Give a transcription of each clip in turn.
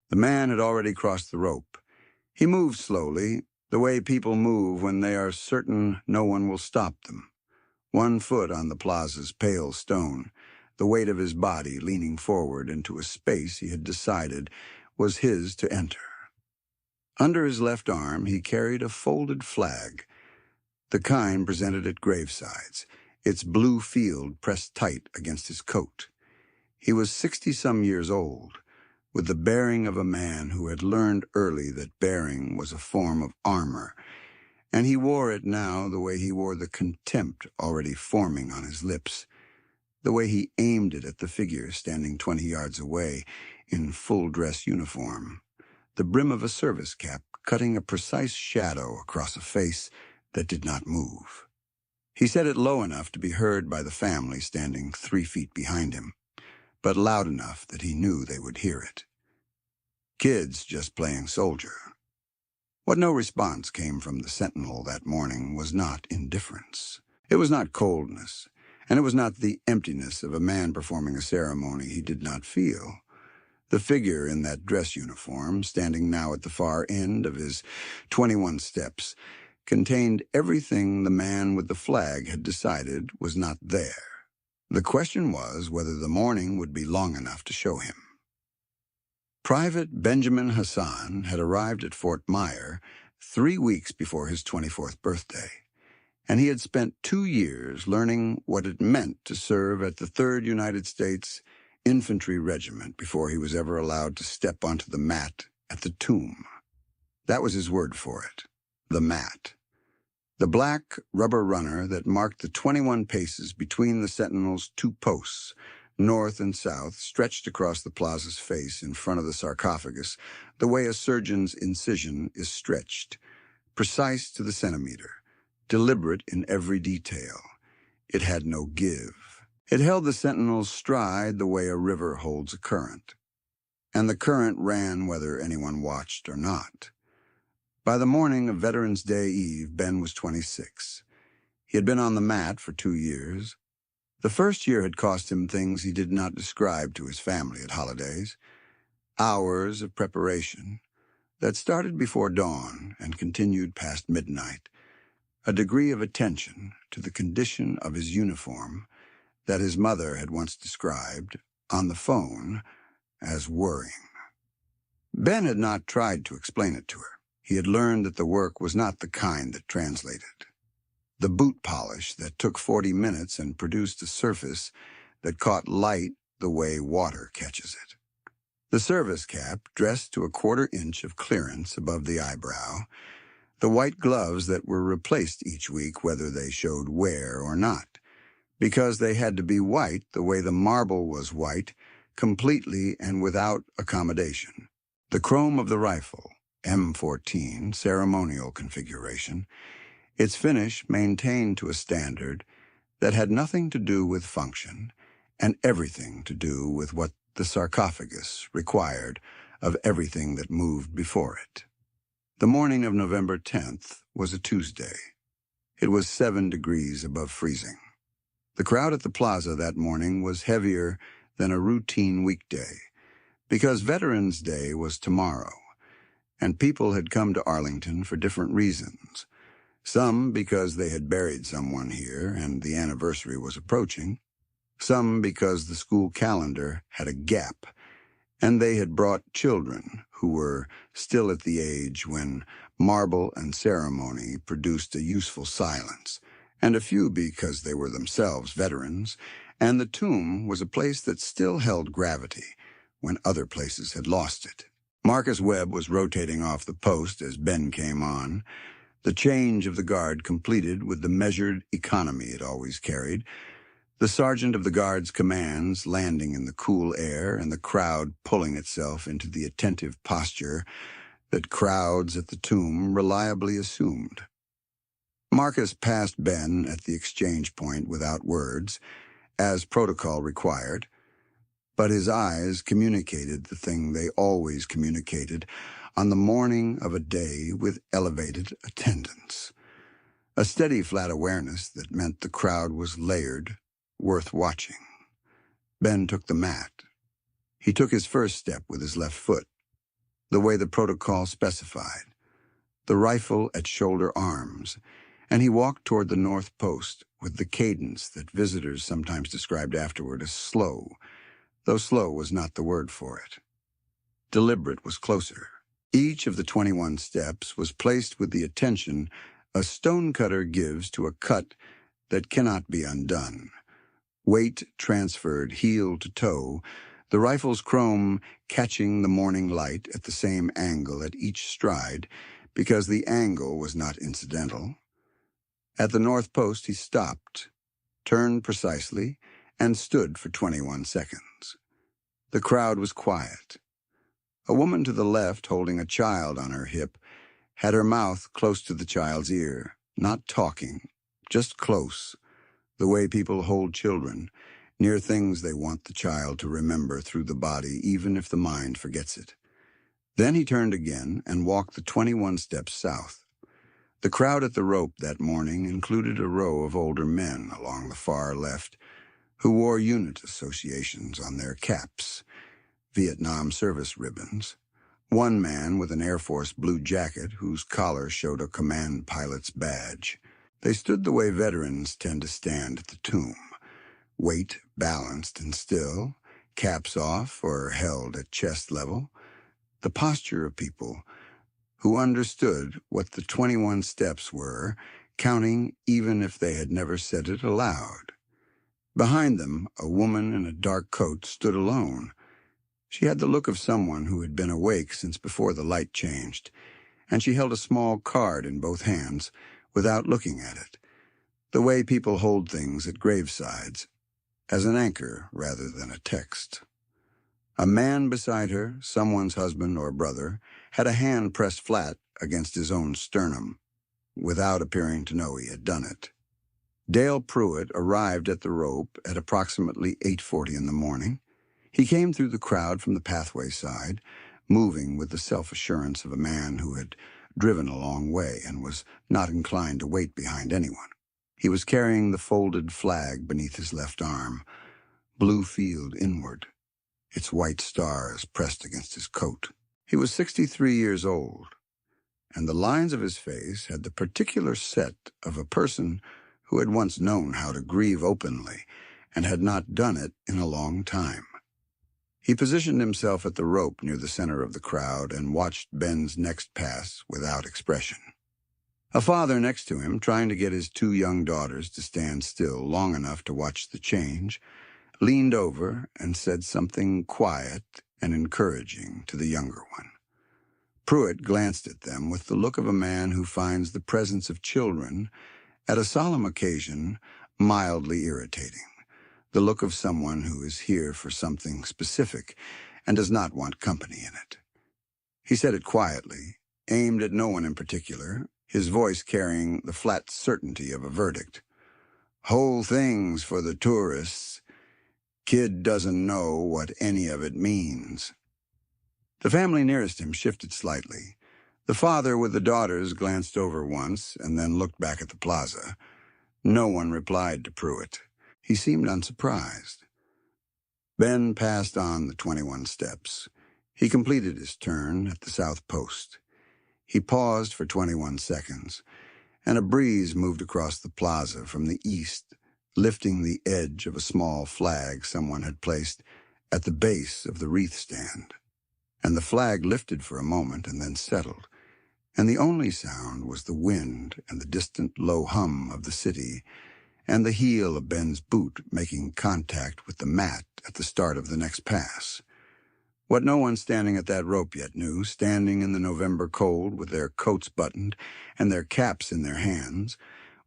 The man had already crossed the rope. He moved slowly, the way people move when they are certain no one will stop them. One foot on the plaza's pale stone, the weight of his body leaning forward into a space he had decided was his to enter. Under his left arm he carried a folded flag, the kind presented at gravesides, its blue field pressed tight against his coat. He was 60-some years old, with the bearing of a man who had learned early that bearing was a form of armor, and he wore it now the way he wore the contempt already forming on his lips, the way he aimed it at the figure standing 20 yards away in full-dress uniform, the brim of a service cap cutting a precise shadow across a face that did not move. He said it low enough to be heard by the family standing 3 feet behind him, but loud enough that he knew they would hear it. Kids just playing soldier. What no response came from the sentinel that morning was not indifference. It was not coldness, and it was not the emptiness of a man performing a ceremony he did not feel. The figure in that dress uniform, standing now at the far end of his 21 steps, contained everything the man with the flag had decided was not there. The question was whether the morning would be long enough to show him. Private Benjamin Hassan had arrived at Fort Myer 3 weeks before his 24th birthday, and he had spent 2 years learning what it meant to serve at the 3rd United States Infantry Regiment before he was ever allowed to step onto the mat at the tomb. That was his word for it, the mat. The black rubber runner that marked the 21 paces between the sentinel's 2 posts, north and south, stretched across the plaza's face in front of the sarcophagus the way a surgeon's incision is stretched, precise to the centimeter, deliberate in every detail. It had no give. It held the sentinel's stride the way a river holds a current, and the current ran whether anyone watched or not. By the morning of Veterans Day Eve, Ben was 26. He had been on the mat for 2 years. The first year had cost him things he did not describe to his family at holidays. Hours of preparation that started before dawn and continued past midnight. A degree of attention to the condition of his uniform that his mother had once described, on the phone, as worrying. Ben had not tried to explain it to her. He had learned that the work was not the kind that translated. The boot polish that took 40 minutes and produced a surface that caught light the way water catches it. The service cap dressed to a 1/4 inch of clearance above the eyebrow, the white gloves that were replaced each week whether they showed wear or not, because they had to be white the way the marble was white, completely and without accommodation. The chrome of the rifle, M14, ceremonial configuration, its finish maintained to a standard that had nothing to do with function and everything to do with what the sarcophagus required of everything that moved before it. The morning of November 10th was a Tuesday. It was 7 degrees above freezing. The crowd at the plaza that morning was heavier than a routine weekday, because Veterans Day was tomorrow, and people had come to Arlington for different reasons. Some because they had buried someone here and the anniversary was approaching, some because the school calendar had a gap, and they had brought children who were still at the age when marble and ceremony produced a useful silence, and a few because they were themselves veterans, and the tomb was a place that still held gravity when other places had lost it. Marcus Webb was rotating off the post as Ben came on, the change of the guard completed with the measured economy it always carried, the sergeant of the guard's commands landing in the cool air and the crowd pulling itself into the attentive posture that crowds at the tomb reliably assumed. Marcus passed Ben at the exchange point without words, as protocol required, but his eyes communicated the thing they always communicated on the morning of a day with elevated attendance. A steady, flat awareness that meant the crowd was layered, worth watching. Ben took the mat. He took his first step with his left foot. the way the protocol specified, the rifle at shoulder arms, and he walked toward the north post with the cadence that visitors sometimes described afterward as slow, though slow was not the word for it. Deliberate was closer. Each of the 21 steps was placed with the attention a stonecutter gives to a cut that cannot be undone. Weight transferred heel to toe, the rifle's chrome catching the morning light at the same angle at each stride, because the angle was not incidental. At the north post he stopped, turned precisely, and stood for 21 seconds. The crowd was quiet. A woman to the left, holding a child on her hip, had her mouth close to the child's ear, not talking, just close, the way people hold children, near things they want the child to remember through the body, even if the mind forgets it. Then he turned again and walked the 21 steps south. The crowd at the rope that morning included a row of older men along the far left who wore unit associations on their caps, Vietnam service ribbons. One man with an Air Force blue jacket whose collar showed a command pilot's badge. They stood the way veterans tend to stand at the tomb, weight balanced and still, caps off or held at chest level, the posture of people who understood what the 21 steps were, counting even if they had never said it aloud. Behind them, a woman in a dark coat stood alone. She had the look of someone who had been awake since before the light changed, and she held a small card in both hands without looking at it, the way people hold things at gravesides, as an anchor rather than a text. A man beside her, someone's husband or brother, had a hand pressed flat against his own sternum, without appearing to know he had done it. Dale Pruitt arrived at the rope at approximately 8:40 in the morning. He came through the crowd from the pathway side, moving with the self-assurance of a man who had driven a long way and was not inclined to wait behind anyone. He was carrying the folded flag beneath his left arm, blue field inward, its white stars pressed against his coat. He was 63 years old, and the lines of his face had the particular set of a person who had once known how to grieve openly and had not done it in a long time. He positioned himself at the rope near the center of the crowd and watched Ben's next pass without expression. A father next to him, trying to get his 2 young daughters to stand still long enough to watch the change, leaned over and said something quiet and encouraging to the younger one. Pruitt glanced at them with the look of a man who finds the presence of children at a solemn occasion mildly irritating, the look of someone who is here for something specific and does not want company in it. He said it quietly, aimed at no one in particular, his voice carrying the flat certainty of a verdict. Whole thing's for the tourists. Kid doesn't know what any of it means. The family nearest him shifted slightly. The father with the daughters glanced over once and then looked back at the plaza. No one replied to Pruitt. He seemed unsurprised. Ben passed on the 21 steps. He completed his turn at the south post. He paused for 21 seconds, and a breeze moved across the plaza from the east, lifting the edge of a small flag someone had placed at the base of the wreath stand. And the flag lifted for a moment and then settled, and the only sound was the wind and the distant low hum of the city, and the heel of Ben's boot making contact with the mat at the start of the next pass. What no one standing at that rope yet knew, standing in the November cold with their coats buttoned and their caps in their hands,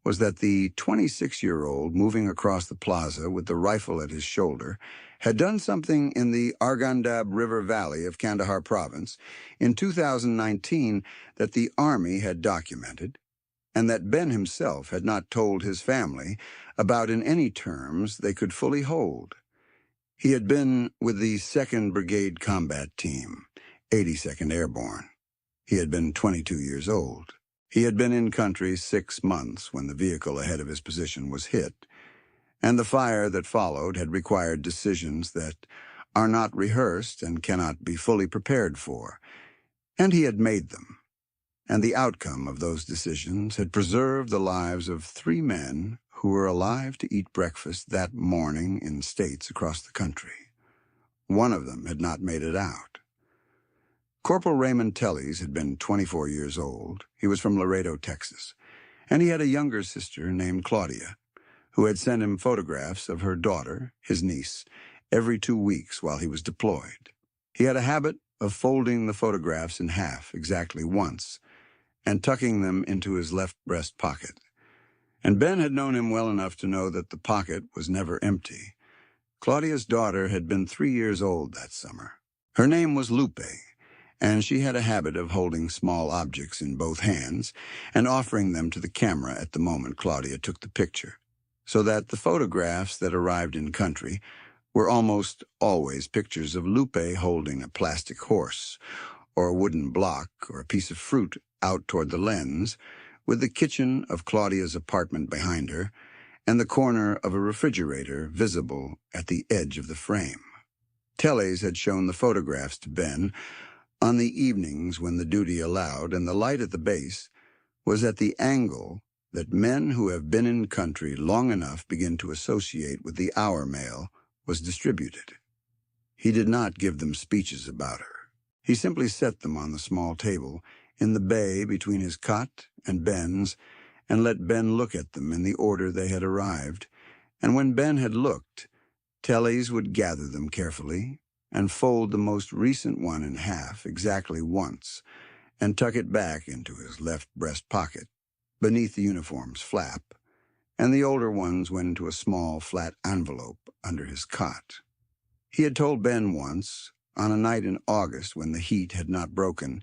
was that the 26-year-old moving across the plaza with the rifle at his shoulder had done something in the Arghandab River Valley of Kandahar Province in 2019 that the Army had documented, and that Ben himself had not told his family about in any terms they could fully hold. He had been with the 2nd Brigade Combat Team, 82nd Airborne. He had been 22 years old. He had been in country 6 months when the vehicle ahead of his position was hit, and the fire that followed had required decisions that are not rehearsed and cannot be fully prepared for, And he had made them. And the outcome of those decisions had preserved the lives of 3 men who were alive to eat breakfast that morning in states across the country. One of them had not made it out. Corporal Raymond Tellez had been 24 years old. He was from Laredo, Texas, and he had a younger sister named Claudia, who had sent him photographs of her daughter, his niece, every 2 weeks while he was deployed. He had a habit of folding the photographs in half exactly once and tucking them into his left breast pocket. And Ben had known him well enough to know that the pocket was never empty. Claudia's daughter had been 3 years old that summer. Her name was Lupe, and she had a habit of holding small objects in both hands and offering them to the camera at the moment Claudia took the picture, so that the photographs that arrived in country were almost always pictures of Lupe holding a plastic horse, or a wooden block, or a piece of fruit out toward the lens, with the kitchen of Claudia's apartment behind her, and the corner of a refrigerator visible at the edge of the frame. Tellez had shown the photographs to Ben on the evenings when the duty allowed, and the light at the base was at the angle that men who have been in country long enough begin to associate with the hour mail was distributed. He did not give them speeches about her. He simply set them on the small table in the bay between his cot and Ben's, and let Ben look at them in the order they had arrived. And when Ben had looked, Tellez would gather them carefully and fold the most recent one in half exactly once and tuck it back into his left breast pocket, beneath the uniform's flap, and the older ones went into a small, flat envelope under his cot. He had told Ben once, on a night in August when the heat had not broken,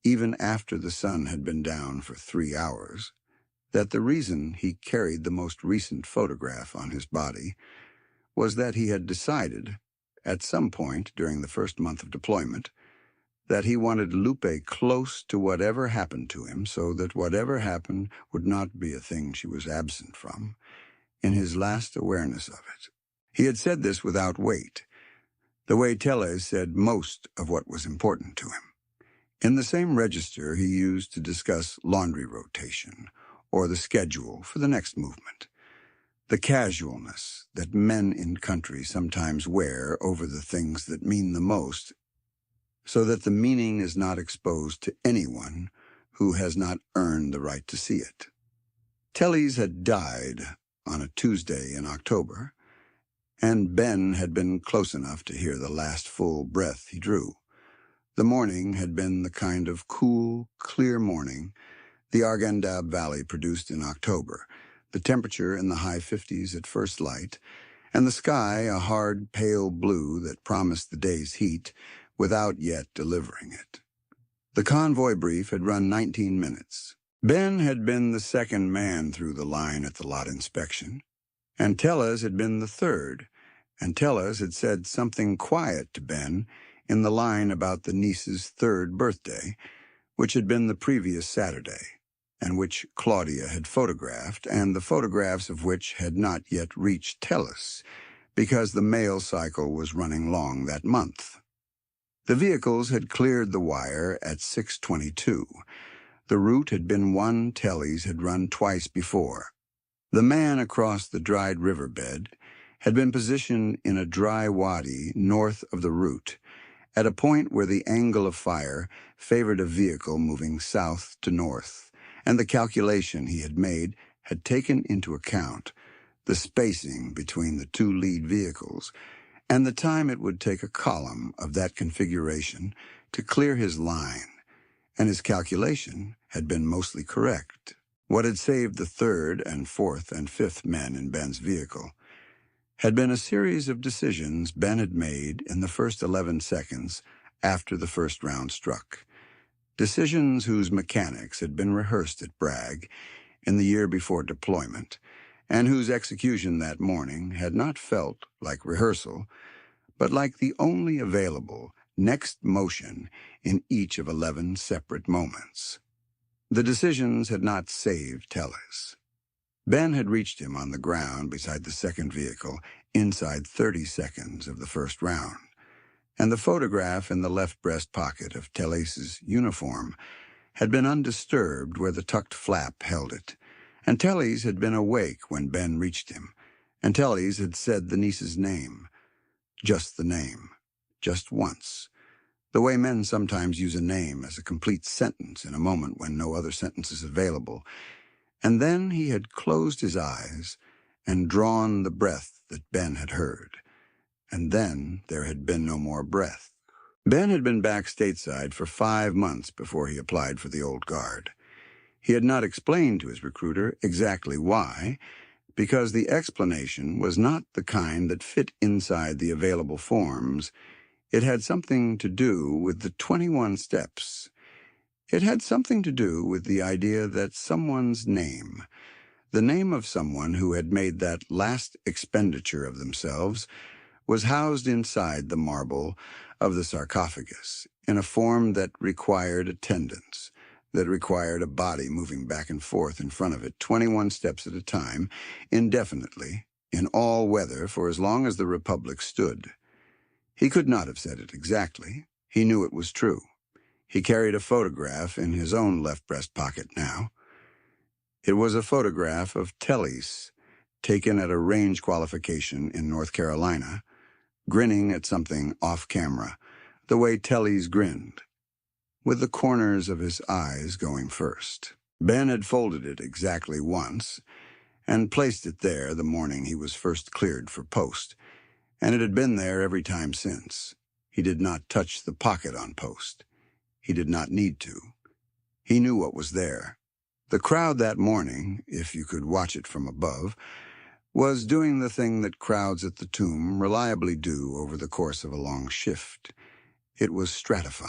even after the sun had been down for 3 hours, that the reason he carried the most recent photograph on his body was that he had decided, at some point during the first month of deployment, that he wanted Lupe close to whatever happened to him so that whatever happened would not be a thing she was absent from, in his last awareness of it. He had said this without weight, the way Tellez said most of what was important to him. In the same register he used to discuss laundry rotation or the schedule for the next movement, the casualness that men in country sometimes wear over the things that mean the most, so that the meaning is not exposed to anyone who has not earned the right to see it. Tellez had died on a Tuesday in October, and Ben had been close enough to hear the last full breath he drew. The morning had been the kind of cool, clear morning the Arghandab Valley produced in October, the temperature in the high 50s at first light, and the sky a hard, pale blue that promised the day's heat without yet delivering it. The convoy brief had run 19 minutes. Ben had been the second man through the line at the lot inspection, and Tellez had been the third, and Tellez had said something quiet to Ben in the line about the niece's 3rd birthday, which had been the previous Saturday, and which Claudia had photographed, and the photographs of which had not yet reached Tellez, because the mail cycle was running long that month. The vehicles had cleared the wire at 6:22. The route had been one Tellez had run twice before. The man across the dried riverbed had been positioned in a dry wadi north of the route, at a point where the angle of fire favored a vehicle moving south to north, and the calculation he had made had taken into account the spacing between the 2 lead vehicles and the time it would take a column of that configuration to clear his line, and his calculation had been mostly correct. What had saved the 3rd and 4th and 5th men in Ben's vehicle had been a series of decisions Ben had made in the first 11 seconds after the first round struck, decisions whose mechanics had been rehearsed at Bragg in the year before deployment, and whose execution that morning had not felt like rehearsal, but like the only available next motion in each of 11 separate moments. The decisions had not saved Tellez. Ben had reached him on the ground beside the second vehicle inside 30 seconds of the first round. And the photograph in the left breast pocket of Telly's uniform had been undisturbed where the tucked flap held it, and Telly's had been awake when Ben reached him, and Telly's had said the niece's name. Just the name. Just once. The way men sometimes use a name as a complete sentence in a moment when no other sentence is available. And then he had closed his eyes and drawn the breath that Ben had heard. And then there had been no more breath. Ben had been back stateside for 5 months before he applied for the Old Guard. He had not explained to his recruiter exactly why, because the explanation was not the kind that fit inside the available forms. It had something to do with the 21 steps. It had something to do with the idea that someone's name, the name of someone who had made that last expenditure of themselves, was housed inside the marble of the sarcophagus in a form that required attendance, that required a body moving back and forth in front of it 21 steps at a time, indefinitely, in all weather for as long as the Republic stood. He could not have said it exactly. He knew it was true. He carried a photograph in his own left breast pocket now. It was a photograph of Telly's, taken at a range qualification in North Carolina, grinning at something off-camera, the way Telly's grinned, with the corners of his eyes going first. Ben had folded it exactly once and placed it there the morning he was first cleared for post, and it had been there every time since. He did not touch the pocket on post. He did not need to. He knew what was there. The crowd that morning, if you could watch it from above, was doing the thing that crowds at the tomb reliably do over the course of a long shift. It was stratifying.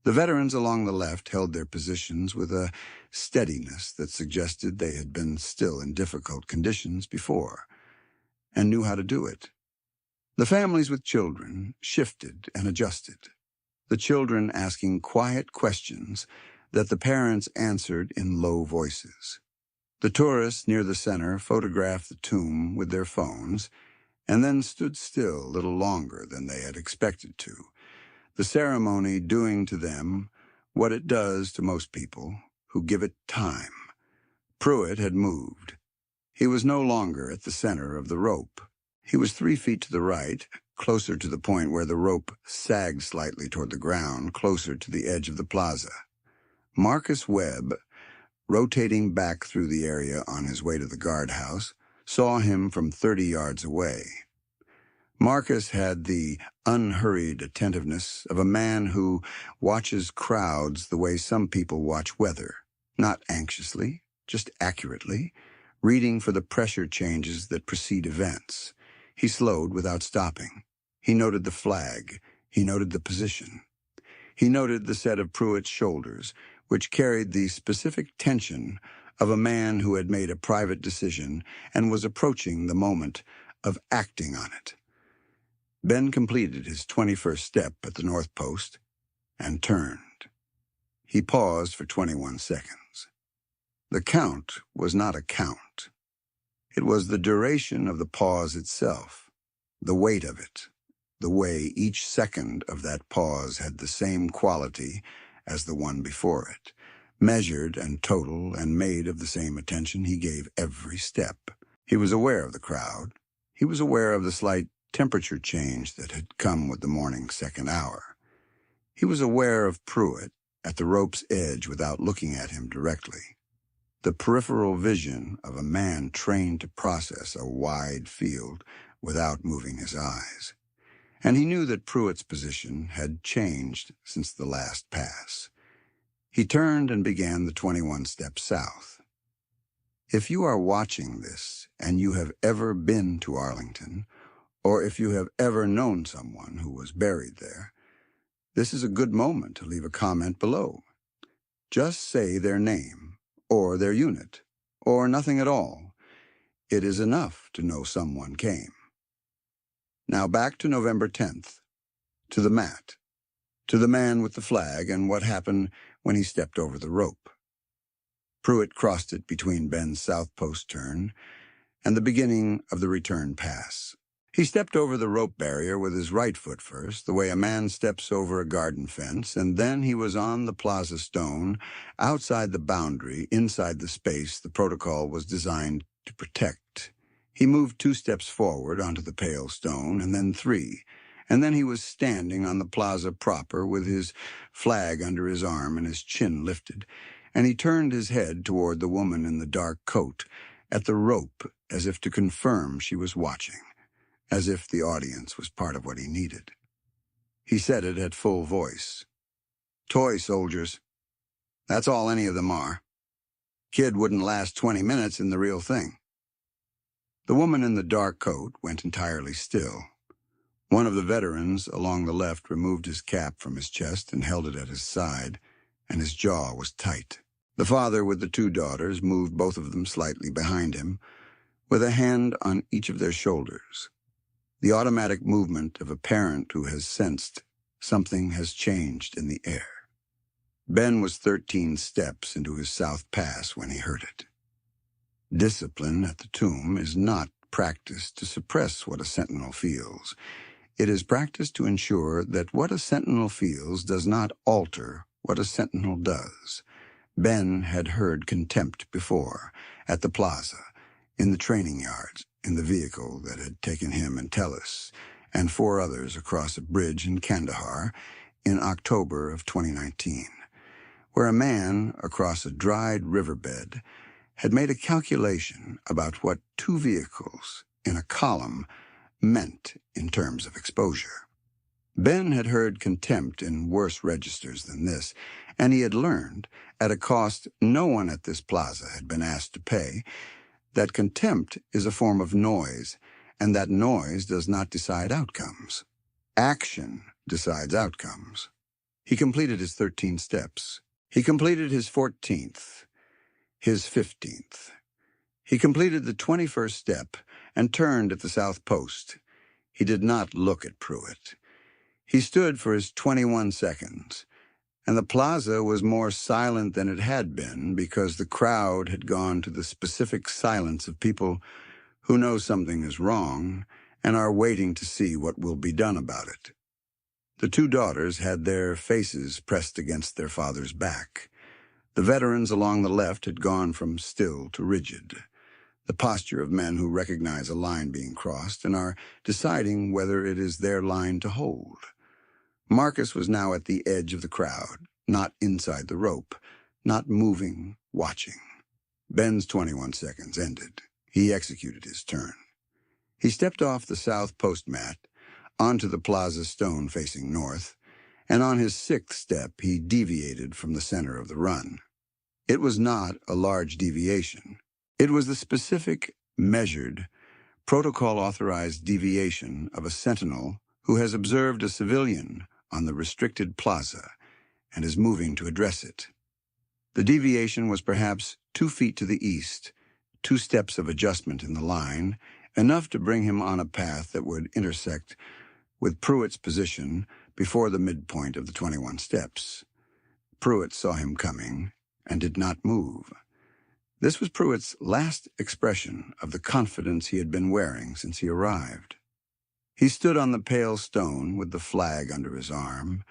The veterans along the left held their positions with a steadiness that suggested they had been still in difficult conditions before, and knew how to do it. The families with children shifted and adjusted, the children asking quiet questions that the parents answered in low voices. The tourists near the center photographed the tomb with their phones and then stood still a little longer than they had expected to, the ceremony doing to them what it does to most people who give it time. Pruitt had moved. He was no longer at the center of the rope. He was 3 feet to the right, closer to the point where the rope sagged slightly toward the ground, closer to the edge of the plaza. Marcus Webb, rotating back through the area on his way to the guardhouse, saw him from 30 yards away. Marcus had the unhurried attentiveness of a man who watches crowds the way some people watch weather, not anxiously, just accurately, reading for the pressure changes that precede events. He slowed without stopping. He noted the flag. He noted the position. He noted the set of Pruitt's shoulders, which carried the specific tension of a man who had made a private decision and was approaching the moment of acting on it. Ben completed his 21st step at the north post and turned. He paused for 21 seconds. The count was not a count. It was the duration of the pause itself, the weight of it, the way each second of that pause had the same quality as the one before it, measured and total and made of the same attention he gave every step. He was aware of the crowd. He was aware of the slight temperature change that had come with the morning's second hour. He was aware of Pruitt at the rope's edge without looking at him directly. The peripheral vision of a man trained to process a wide field without moving his eyes. And he knew that Pruitt's position had changed since the last pass. He turned and began the 21 steps south. If you are watching this and you have ever been to Arlington, or if you have ever known someone who was buried there, this is a good moment to leave a comment below. Just say their name, or their unit, or nothing at all. It is enough to know someone came. Now back to November 10th, to the mat, to the man with the flag and what happened when he stepped over the rope. Pruitt crossed it between Ben's south post turn and the beginning of the return pass. He stepped over the rope barrier with his right foot first, the way a man steps over a garden fence, and then he was on the plaza stone, outside the boundary, inside the space the protocol was designed to protect. He moved 2 steps forward onto the pale stone, and then 3, and then he was standing on the plaza proper with his flag under his arm and his chin lifted, and he turned his head toward the woman in the dark coat, at the rope, as if to confirm she was watching, as if the audience was part of what he needed. He said it at full voice. "Toy soldiers. That's all any of them are. Kid wouldn't last 20 minutes in the real thing." The woman in the dark coat went entirely still. One of the veterans along the left removed his cap from his chest and held it at his side, and his jaw was tight. The father with the 2 daughters moved both of them slightly behind him, with a hand on each of their shoulders. The automatic movement of a parent who has sensed something has changed in the air. Ben was 13 steps into his South Pass when he heard it. Discipline at the tomb is not practiced to suppress what a sentinel feels. It is practiced to ensure that what a sentinel feels does not alter what a sentinel does. Ben had heard contempt before, at the plaza, in the training yards, in the vehicle that had taken him and Tellis, and 4 others across a bridge in Kandahar in October of 2019, where a man across a dried riverbed had made a calculation about what 2 vehicles in a column meant in terms of exposure. Ben had heard contempt in worse registers than this, and he had learned, at a cost no one at this plaza had been asked to pay, that contempt is a form of noise, and that noise does not decide outcomes. Action decides outcomes. He completed his 13 steps. He completed his 14th, his 15th. He completed the 21st step and turned at the south post. He did not look at Pruitt. He stood for his 21 seconds, and the plaza was more silent than it had been because the crowd had gone to the specific silence of people who know something is wrong and are waiting to see what will be done about it. The 2 daughters had their faces pressed against their father's back. The veterans along the left had gone from still to rigid, the posture of men who recognize a line being crossed and are deciding whether it is their line to hold. Marcus was now at the edge of the crowd, not inside the rope, not moving, watching. Ben's 21 seconds ended. He executed his turn. He stepped off the south post mat, onto the plaza stone facing north, and on his 6th step he deviated from the center of the run. It was not a large deviation. It was the specific, measured, protocol-authorized deviation of a sentinel who has observed a civilian on the restricted plaza and is moving to address it. The deviation was perhaps 2 feet to the east, 2 steps of adjustment in the line, enough to bring him on a path that would intersect with Pruitt's position before the midpoint of the 21 steps. Pruitt saw him coming and did not move. This was Pruitt's last expression of the confidence he had been wearing since he arrived. He stood on the pale stone with the flag under his arm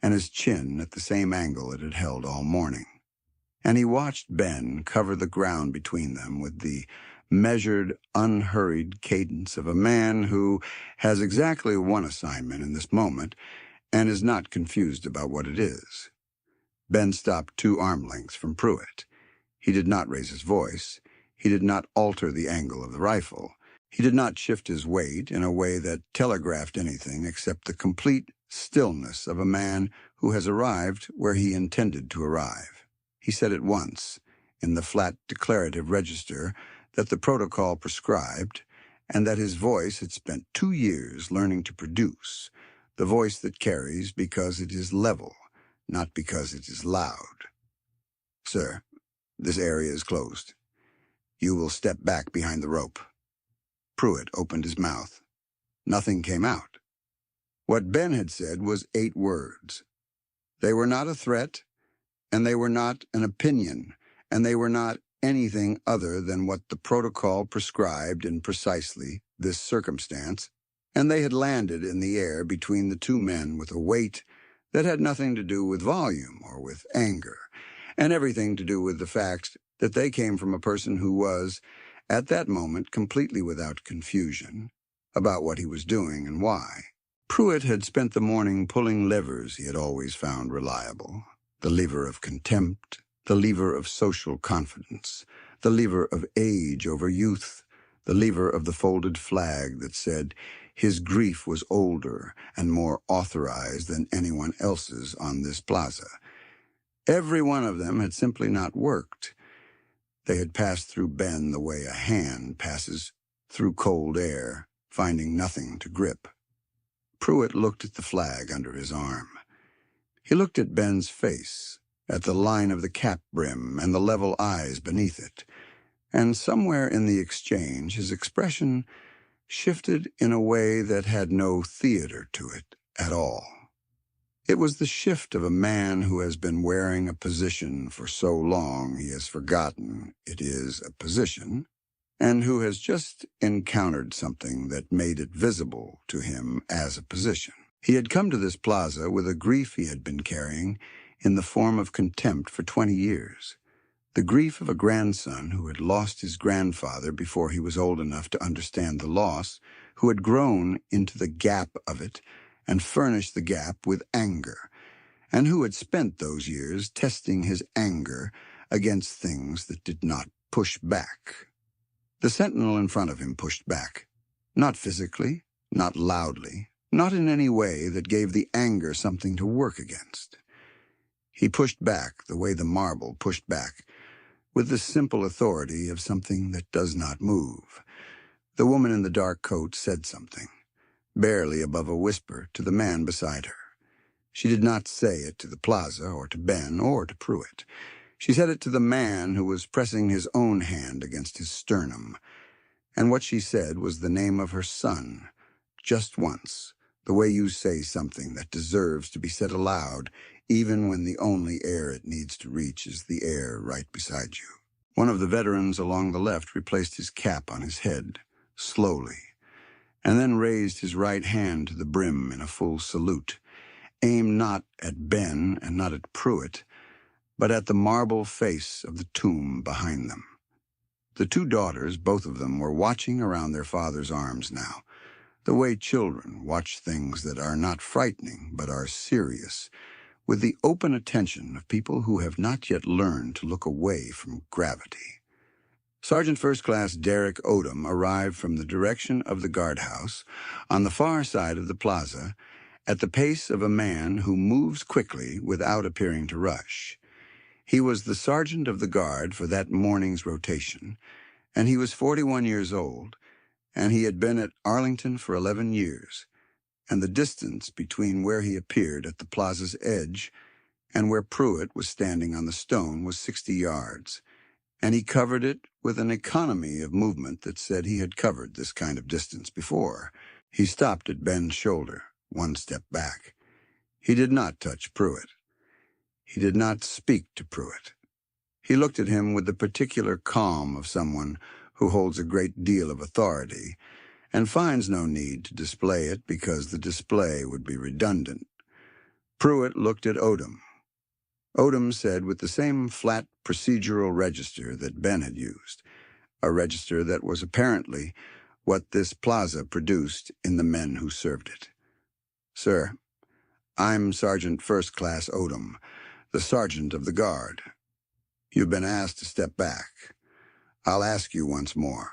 and his chin at the same angle it had held all morning, and he watched Ben cover the ground between them with the measured, unhurried cadence of a man who has exactly one assignment in this moment and is not confused about what it is. Ben stopped 2 arm lengths from Pruitt. He did not raise his voice. He did not alter the angle of the rifle. He did not shift his weight in a way that telegraphed anything except the complete stillness of a man who has arrived where he intended to arrive. He said at once, in the flat declarative register that the protocol prescribed, and that his voice had spent 2 years learning to produce, the voice that carries because it is level, not because it is loud. "Sir, this area is closed. You will step back behind the rope." Pruitt opened his mouth. Nothing came out. What Ben had said was 8 words. They were not a threat, and they were not an opinion, and they were not anything other than what the protocol prescribed in precisely this circumstance and they had landed in the air between the two men with a weight that had nothing to do with volume or with anger, and everything to do with the fact that they came from a person who was, at that moment, completely without confusion about what he was doing and why. Pruitt had spent the morning pulling levers he had always found reliable: the lever of contempt, the lever of social confidence, the lever of age over youth, the lever of the folded flag that said his grief was older and more authorized than anyone else's on this plaza. Every one of them had simply not worked. They had passed through Ben the way a hand passes through cold air, finding nothing to grip. Pruitt looked at the flag under his arm. He looked at Ben's face, at the line of the cap brim and the level eyes beneath it, and somewhere in the exchange his expression shifted in a way that had no theater to it at all. It was the shift of a man who has been wearing a position for so long he has forgotten it is a position, and who has just encountered something that made it visible to him as a position. He had come to this plaza with a grief he had been carrying in the form of contempt for 20 years. The grief of a grandson who had lost his grandfather before he was old enough to understand the loss, who had grown into the gap of it and furnished the gap with anger, and who had spent those years testing his anger against things that did not push back. The sentinel in front of him pushed back, not physically, not loudly, not in any way that gave the anger something to work against. He pushed back the way the marble pushed back, with the simple authority of something that does not move. The woman in the dark coat said something, barely above a whisper, to the man beside her. She did not say it to the plaza or to Ben or to Pruitt. She said it to the man who was pressing his own hand against his sternum. And what she said was the name of her son, just once, the way you say something that deserves to be said aloud, even when the only air it needs to reach is the air right beside you. One of the veterans along the left replaced his cap on his head, slowly, and then raised his right hand to the brim in a full salute, aimed not at Ben and not at Pruitt, but at the marble face of the tomb behind them. The two daughters, both of them, were watching around their father's arms now, the way children watch things that are not frightening but are serious, with the open attention of people who have not yet learned to look away from gravity. Sergeant First Class Derek Odom arrived from the direction of the guardhouse on the far side of the plaza at the pace of a man who moves quickly without appearing to rush. He was the sergeant of the guard for that morning's rotation, and he was 41 years old, and he had been at Arlington for 11 years, and the distance between where he appeared at the plaza's edge and where Pruitt was standing on the stone was 60 yards, and he covered it with an economy of movement that said he had covered this kind of distance before. He stopped at Ben's shoulder, one step back. He did not touch Pruitt. He did not speak to Pruitt. He looked at him with the particular calm of someone who holds a great deal of authority and finds no need to display it because the display would be redundant. Pruitt looked at Odom. Odom said with the same flat procedural register that Ben had used, a register that was apparently what this plaza produced in the men who served it. "Sir, I'm Sergeant First Class Odom, the sergeant of the guard. You've been asked to step back. I'll ask you once more."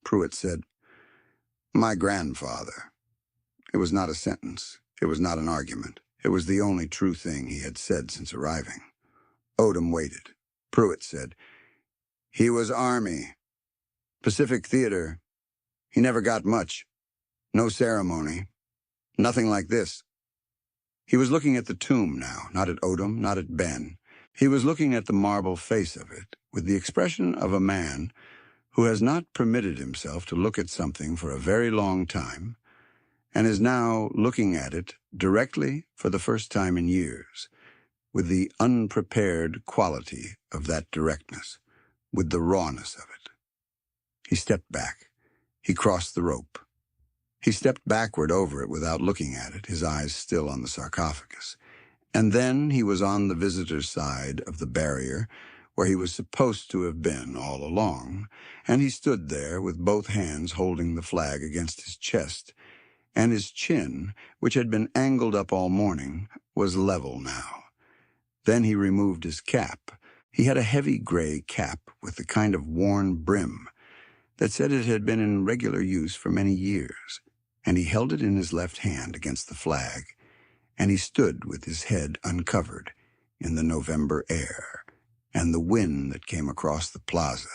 Pruitt said, "My grandfather." It was not a sentence. It was not an argument. It was the only true thing he had said since arriving. Odom waited. Pruitt said, "He was Army. Pacific Theater. He never got much. No ceremony. Nothing like this." He was looking at the tomb now, not at Odom, not at Ben. He was looking at the marble face of it with the expression of a man who has not permitted himself to look at something for a very long time and is now looking at it directly for the first time in years, with the unprepared quality of that directness, with the rawness of it. He stepped back. He crossed the rope. He stepped backward over it without looking at it, his eyes still on the sarcophagus. And then he was on the visitor's side of the barrier, where he was supposed to have been all along, and he stood there with both hands holding the flag against his chest, and his chin, which had been angled up all morning, was level now. Then he removed his cap. He had a heavy gray cap with the kind of worn brim that said it had been in regular use for many years, and he held it in his left hand against the flag, and he stood with his head uncovered in the November air, and the wind that came across the plaza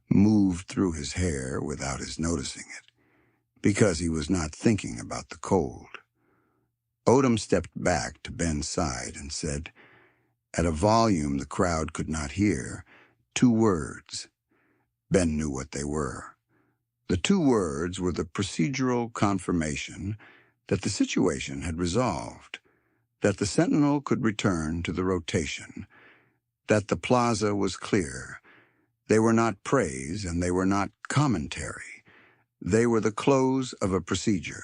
moved through his hair without his noticing it, because he was not thinking about the cold. Odom stepped back to Ben's side and said, at a volume the crowd could not hear, 2 words. Ben knew what they were. The 2 words were the procedural confirmation that the situation had resolved, that the Sentinel could return to the rotation, that the plaza was clear. They were not praise and they were not commentary. They were the close of a procedure.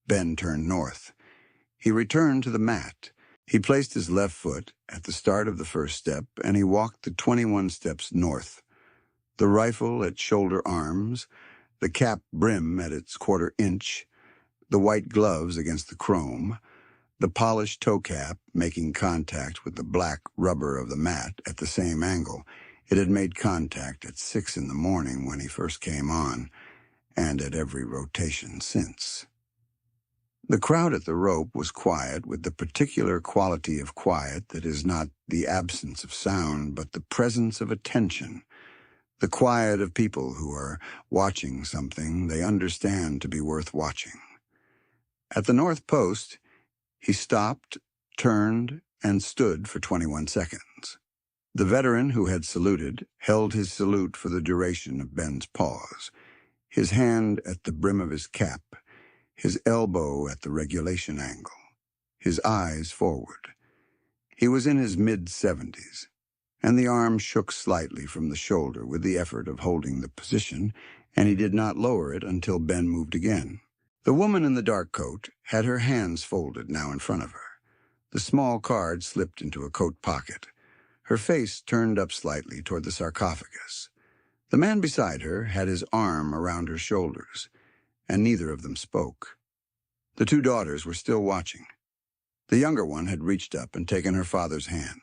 Ben turned north. He returned to the mat. He placed his left foot at the start of the first step, and he walked the 21 steps north. The rifle at shoulder arms, the cap brim at its quarter inch, the white gloves against the chrome, the polished toe cap making contact with the black rubber of the mat at the same angle. It had made contact at 6 in the morning when he first came on, and at every rotation since. The crowd at the rope was quiet, with the particular quality of quiet that is not the absence of sound, but the presence of attention, the quiet of people who are watching something they understand to be worth watching. At the north post, he stopped, turned, and stood for 21 seconds. The veteran who had saluted held his salute for the duration of Ben's pause, his hand at the brim of his cap, his elbow at the regulation angle, his eyes forward. He was in his mid-70s, and the arm shook slightly from the shoulder with the effort of holding the position, and he did not lower it until Ben moved again. The woman in the dark coat had her hands folded now in front of her. The small card slipped into a coat pocket. Her face turned up slightly toward the sarcophagus. The man beside her had his arm around her shoulders, and neither of them spoke. The 2 daughters were still watching. The younger one had reached up and taken her father's hand.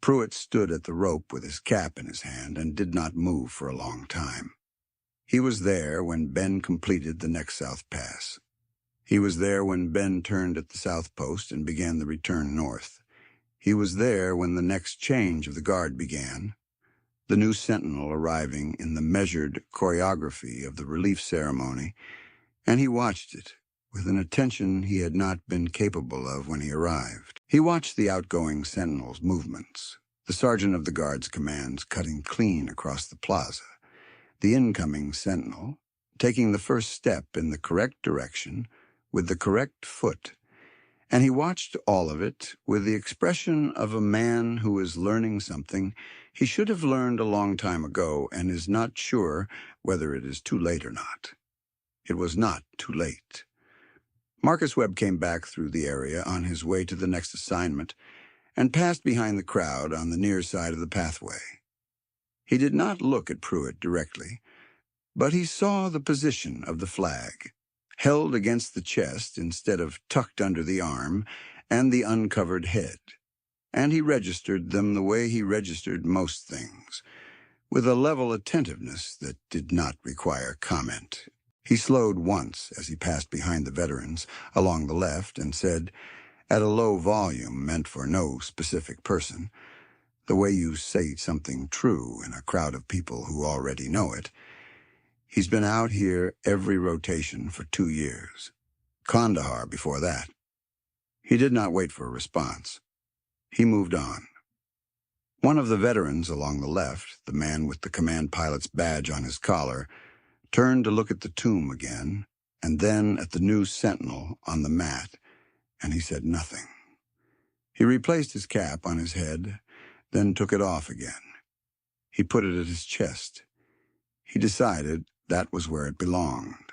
Pruitt stood at the rope with his cap in his hand and did not move for a long time. He was there when Ben completed the next south pass. He was there when Ben turned at the south post and began the return north. He was there when the next change of the guard began, the new sentinel arriving in the measured choreography of the relief ceremony, and he watched it with an attention he had not been capable of when he arrived. He watched the outgoing sentinel's movements, the sergeant of the guard's commands cutting clean across the plaza, the incoming sentinel taking the first step in the correct direction with the correct foot, and he watched all of it with the expression of a man who is learning something he should have learned a long time ago and is not sure whether it is too late or not. It was not too late. Marcus Webb came back through the area on his way to the next assignment and passed behind the crowd on the near side of the pathway. He did not look at Pruitt directly, but he saw the position of the flag, held against the chest instead of tucked under the arm, and the uncovered head, and he registered them the way he registered most things, with a level attentiveness that did not require comment. He slowed once as he passed behind the veterans along the left and said, at a low volume meant for no specific person, the way you say something true in a crowd of people who already know it, he's been out here every rotation for 2 years. Kandahar before that. He did not wait for a response. He moved on. One of the veterans along the left, the man with the command pilot's badge on his collar, turned to look at the tomb again, and then at the new sentinel on the mat, and he said nothing. He replaced his cap on his head, then took it off again. He put it at his chest. He decided that was where it belonged.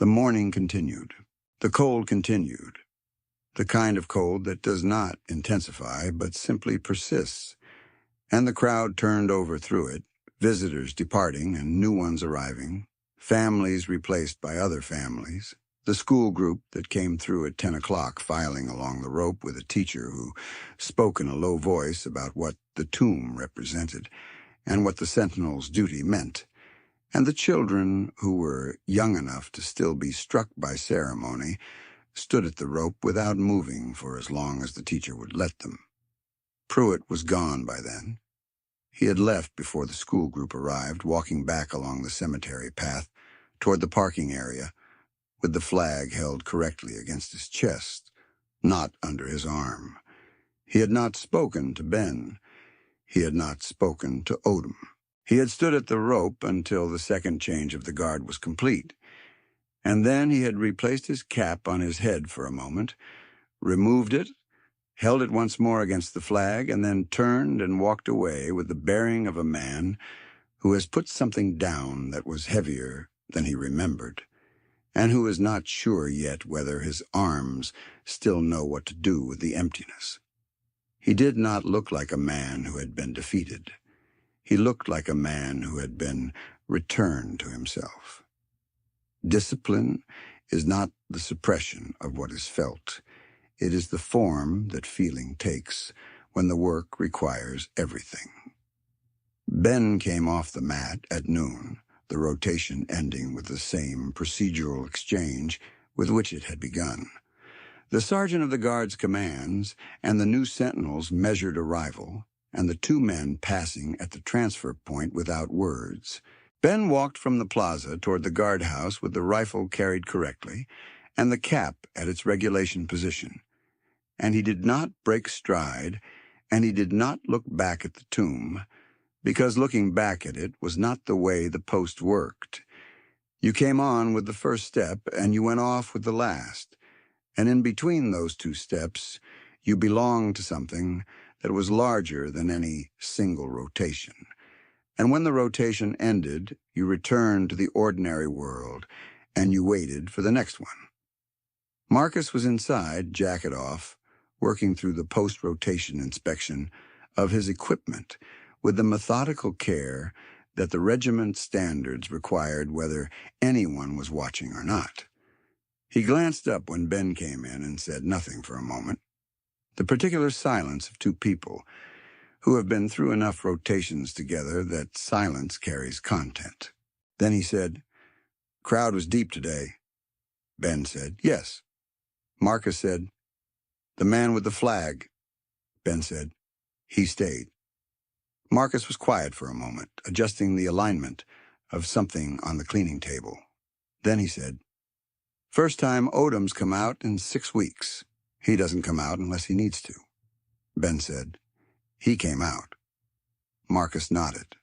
The morning continued. The cold continued. The kind of cold that does not intensify, but simply persists. And the crowd turned over through it, visitors departing and new ones arriving, families replaced by other families, the school group that came through at 10 o'clock filing along the rope with a teacher who spoke in a low voice about what the tomb represented and what the sentinel's duty meant, and the children who were young enough to still be struck by ceremony stood at the rope without moving for as long as the teacher would let them. Pruitt was gone by then. He had left before the school group arrived, walking back along the cemetery path toward the parking area, with the flag held correctly against his chest, not under his arm. He had not spoken to Ben. He had not spoken to Odom. He had stood at the rope until the second change of the guard was complete, and then he had replaced his cap on his head for a moment, removed it, held it once more against the flag, and then turned and walked away with the bearing of a man who has put something down that was heavier than he remembered, and who is not sure yet whether his arms still know what to do with the emptiness. He did not look like a man who had been defeated. He looked like a man who had been returned to himself. Discipline is not the suppression of what is felt. It is the form that feeling takes when the work requires everything. Ben came off the mat at noon, the rotation ending with the same procedural exchange with which it had begun. The sergeant of the guard's commands and the new sentinel's measured arrival, and the two men passing at the transfer point without words. Ben walked from the plaza toward the guardhouse with the rifle carried correctly and the cap at its regulation position. And he did not break stride, and he did not look back at the tomb, because looking back at it was not the way the post worked. You came on with the first step, and you went off with the last, and in between those two steps, you belonged to something that was larger than any single rotation. And when the rotation ended, you returned to the ordinary world, and you waited for the next one. Marcus was inside, jacket off, working through the post-rotation inspection of his equipment with the methodical care that the regiment standards required whether anyone was watching or not. He glanced up when Ben came in and said nothing for a moment. The particular silence of two people who have been through enough rotations together that silence carries content. Then he said, "Crowd was deep today." Ben said, "Yes." Marcus said, "The man with the flag." Ben said, "He stayed." Marcus was quiet for a moment, adjusting the alignment of something on the cleaning table. Then he said, "First time Odom's come out in 6 weeks. He doesn't come out unless he needs to." Ben said, "He came out." Marcus nodded.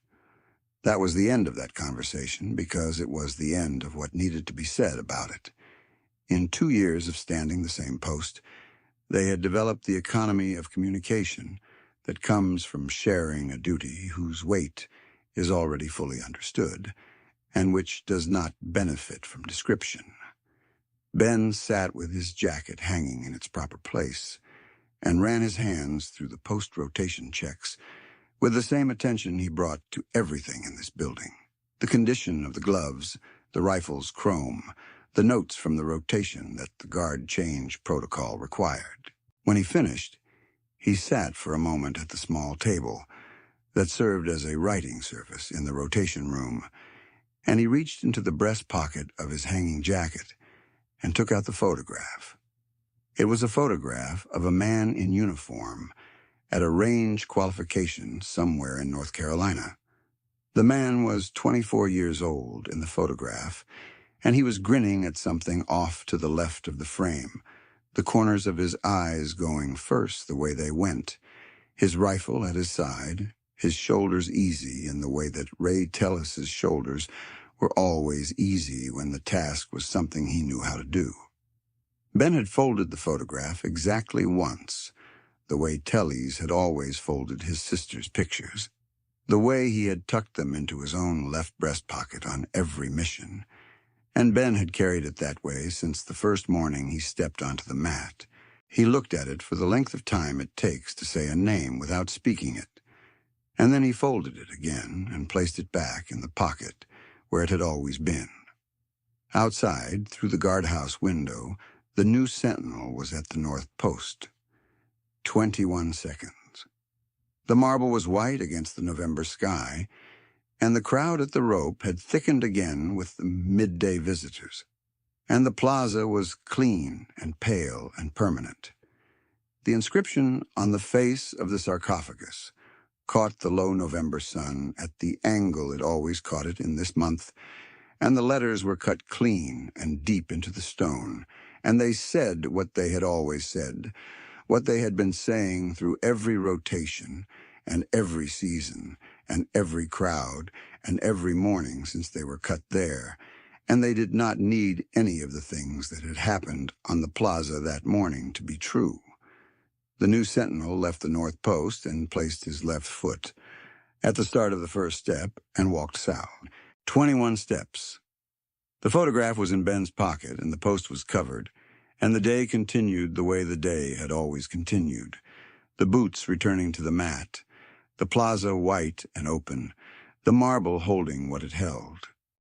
That was the end of that conversation because it was the end of what needed to be said about it. In 2 years of standing the same post, they had developed the economy of communication that comes from sharing a duty whose weight is already fully understood and which does not benefit from description. Ben sat with his jacket hanging in its proper place and ran his hands through the post-rotation checks with the same attention he brought to everything in this building. The condition of the gloves, the rifle's chrome, the notes from the rotation that the guard change protocol required. When he finished, he sat for a moment at the small table that served as a writing surface in the rotation room, and he reached into the breast pocket of his hanging jacket and took out the photograph. It was a photograph of a man in uniform at a range qualification somewhere in North Carolina. The man was 24 years old in the photograph, and he was grinning at something off to the left of the frame, the corners of his eyes going first the way they went, his rifle at his side, his shoulders easy in the way that Ray Tellis's shoulders were always easy when the task was something he knew how to do. Ben had folded the photograph exactly once, the way Tellis had always folded his sister's pictures, the way he had tucked them into his own left breast pocket on every mission, And Ben had carried it that way since the first morning he stepped onto the mat. He looked at it for the length of time it takes to say a name without speaking it, and then he folded it again and placed it back in the pocket where it had always been. Outside, through the guardhouse window, the new sentinel was at the north post. 21 seconds. The marble was white against the November sky, and the crowd at the rope had thickened again with the midday visitors. And the plaza was clean and pale and permanent. The inscription on the face of the sarcophagus caught the low November sun at the angle it always caught it in this month, and the letters were cut clean and deep into the stone, and they said what they had always said, what they had been saying through every rotation and every season and every crowd and every morning since they were cut there, and they did not need any of the things that had happened on the plaza that morning to be true. The new sentinel left the north post and placed his left foot at the start of the first step and walked south. 21 steps. The photograph was in Ben's pocket and the post was covered, and the day continued the way the day had always continued. The boots returning to the mat, the plaza white and open, the marble holding what it held.